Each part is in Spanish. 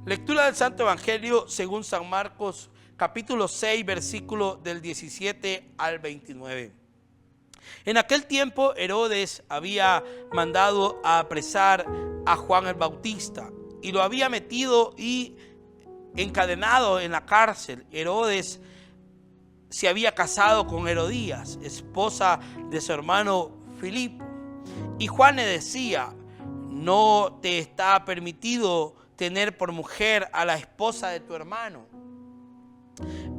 Lectura del Santo Evangelio según San Marcos, capítulo 6, versículo del 17 al 29. En aquel tiempo Herodes había mandado a apresar a Juan el Bautista y lo había metido y encadenado en la cárcel. Herodes se había casado con Herodías, esposa de su hermano Filipo. Y Juan le decía: no te está permitido tener por mujer a la esposa de tu hermano.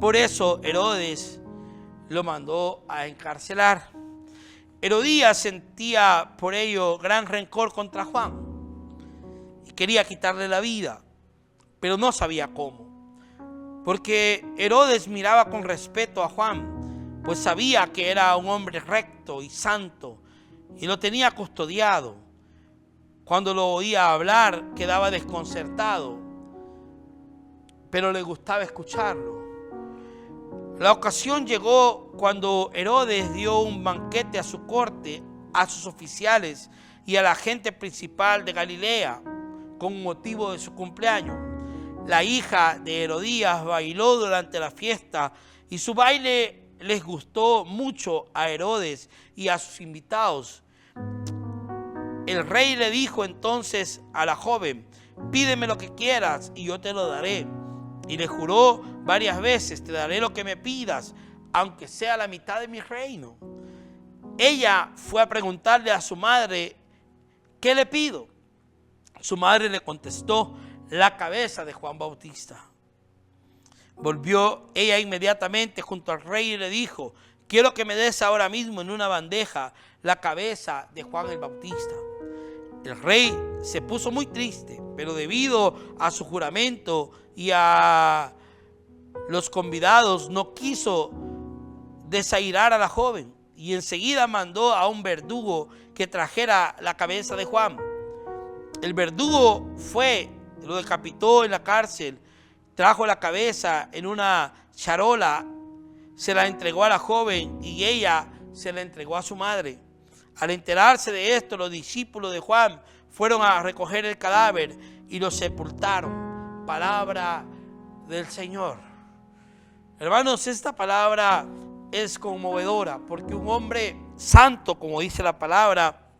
Por eso Herodes lo mandó a encarcelar. Herodías sentía por ello gran rencor contra Juan y quería quitarle la vida, pero no sabía cómo. Porque Herodes miraba con respeto a Juan, pues sabía que era un hombre recto y santo y lo tenía custodiado. Cuando lo oía hablar quedaba desconcertado, pero le gustaba escucharlo. La ocasión llegó cuando Herodes dio un banquete a su corte, a sus oficiales y a la gente principal de Galilea con motivo de su cumpleaños. La hija de Herodías bailó durante la fiesta y su baile les gustó mucho a Herodes y a sus invitados. El rey le dijo entonces a la joven: pídeme lo que quieras y yo te lo daré. Y le juró varias veces: te daré lo que me pidas, aunque sea la mitad de mi reino. Ella fue a preguntarle a su madre: ¿qué le pido? Su madre le contestó: la cabeza de Juan Bautista. Volvió ella inmediatamente junto al rey y le dijo: quiero que me des ahora mismo en una bandeja la cabeza de Juan el Bautista. El rey se puso muy triste, pero debido a su juramento y a los convidados no quiso desairar a la joven y enseguida mandó a un verdugo que trajera la cabeza de Juan. El verdugo fue, lo decapitó en la cárcel, trajo la cabeza en una charola, se la entregó a la joven y ella se la entregó a su madre. Al enterarse de esto, los discípulos de Juan fueron a recoger el cadáver y lo sepultaron. Palabra del Señor. Hermanos, esta palabra es conmovedora porque un hombre santo, como dice la palabra,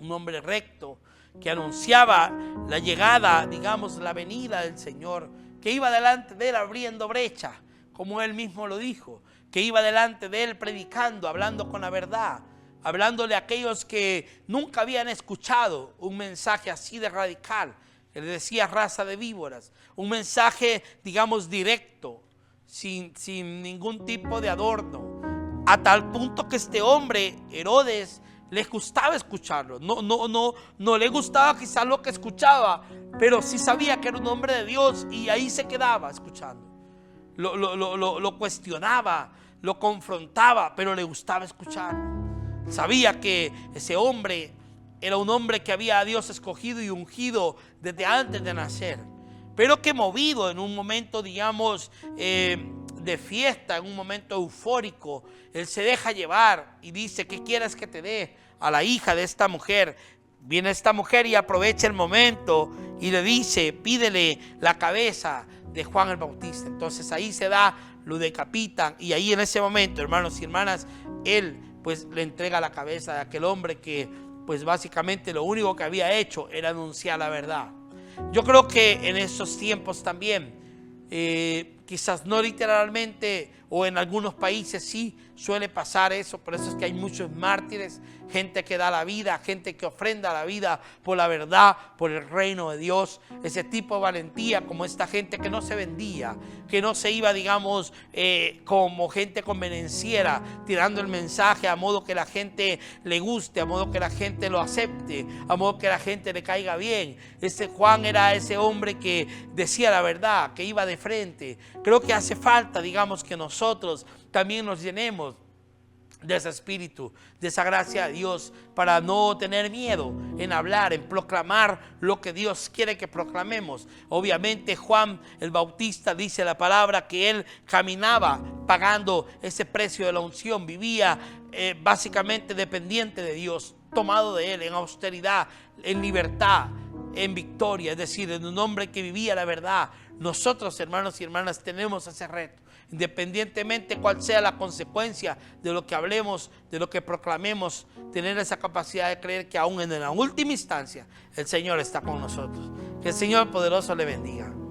un hombre recto, que anunciaba la llegada, digamos, la venida del Señor, que iba delante de él abriendo brecha, como él mismo lo dijo, que iba delante de él predicando, hablando con la verdad, hablándole a aquellos que nunca habían escuchado un mensaje así de radical. Él decía: raza de víboras, un mensaje, digamos, directo, sin ningún tipo de adorno, a tal punto que este hombre, Herodes, les gustaba escucharlo. No le gustaba quizás lo que escuchaba, pero sí sabía que era un hombre de Dios y ahí se quedaba escuchando. Lo cuestionaba, lo confrontaba, pero le gustaba escucharlo. Sabía que ese hombre era un hombre que había a Dios escogido y ungido desde antes de nacer, pero que movido en un momento, digamos, de fiesta, en un momento eufórico, él se deja llevar y dice: ¿qué quieres que te dé? A la hija de esta mujer. Viene esta mujer y aprovecha el momento y le dice: pídele la cabeza de Juan el Bautista. Entonces ahí se da, lo decapitan y ahí en ese momento, hermanos y hermanas, él pues le entrega la cabeza de aquel hombre que pues básicamente lo único que había hecho era anunciar la verdad. Yo creo que en esos tiempos también, quizás no literalmente, o en algunos países sí suele pasar eso. Por eso es que hay muchos mártires, gente que da la vida, gente que ofrenda la vida por la verdad, por el reino de Dios. Ese tipo de valentía, como esta gente que no se vendía, que no se iba, digamos, como gente convenenciera, tirando el mensaje a modo que la gente le guste, a modo que la gente lo acepte, a modo que la gente le caiga bien. Ese Juan era ese hombre que decía la verdad, que iba de frente. Creo que hace falta, digamos, que nosotros también nos llenemos de ese espíritu, de esa gracia de Dios, para no tener miedo en hablar, en proclamar lo que Dios quiere que proclamemos. Obviamente Juan el Bautista, dice la palabra, que él caminaba pagando ese precio de la unción, vivía básicamente dependiente de Dios, tomado de él, en austeridad, en libertad, en victoria, es decir, en un hombre que vivía la verdad. Nosotros, hermanos y hermanas, tenemos ese reto. Independientemente cuál sea la consecuencia de lo que hablemos, de lo que proclamemos, tener esa capacidad de creer que aún en la última instancia el Señor está con nosotros. Que el Señor poderoso le bendiga.